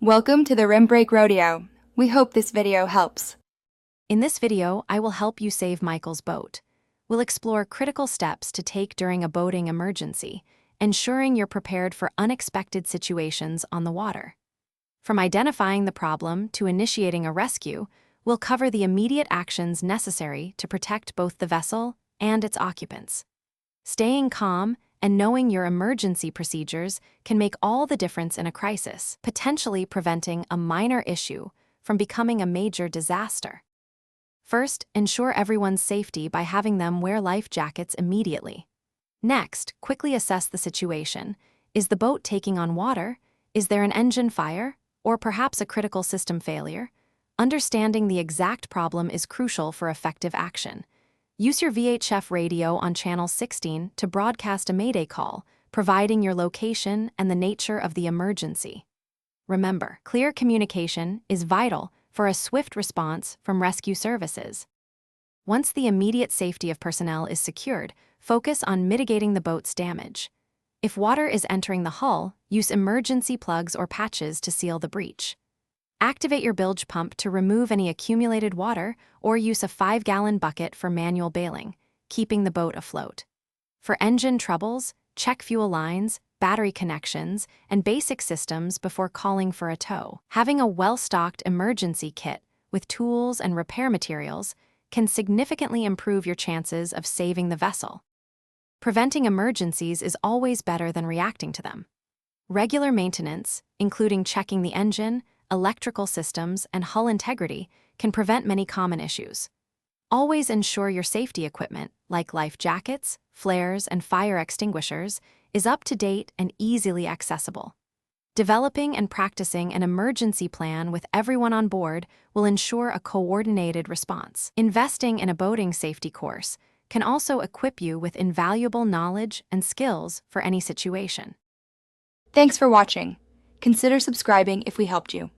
Welcome to the Rim Break Rodeo. We hope this video helps. In this video, I will help you save Michael's boat. We'll explore critical steps to take during a boating emergency, ensuring you're prepared for unexpected situations on the water. From identifying the problem to initiating a rescue, we'll cover the immediate actions necessary to protect both the vessel and its occupants. Staying calm and knowing your emergency procedures can make all the difference in a crisis, potentially preventing a minor issue from becoming a major disaster. First, ensure everyone's safety by having them wear life jackets immediately. Next, quickly assess the situation. Is the boat taking on water? Is there an engine fire? Or perhaps a critical system failure? Understanding the exact problem is crucial for effective action. Use your VHF radio on channel 16 to broadcast a mayday call, providing your location and the nature of the emergency. Remember, clear communication is vital for a swift response from rescue services. Once the immediate safety of personnel is secured, focus on mitigating the boat's damage. If water is entering the hull, use emergency plugs or patches to seal the breach. Activate your bilge pump to remove any accumulated water or use a 5-gallon bucket for manual bailing, keeping the boat afloat. For engine troubles, check fuel lines, battery connections, and basic systems before calling for a tow. Having a well-stocked emergency kit with tools and repair materials can significantly improve your chances of saving the vessel. Preventing emergencies is always better than reacting to them. Regular maintenance, including checking the engine, electrical systems, and hull integrity, can prevent many common issues. Always ensure your safety equipment, like life jackets, flares, and fire extinguishers, is up to date and easily accessible. Developing and practicing an emergency plan with everyone on board will ensure a coordinated response. Investing in a boating safety course can also equip you with invaluable knowledge and skills for any situation. Thanks for watching. Consider subscribing if we helped you.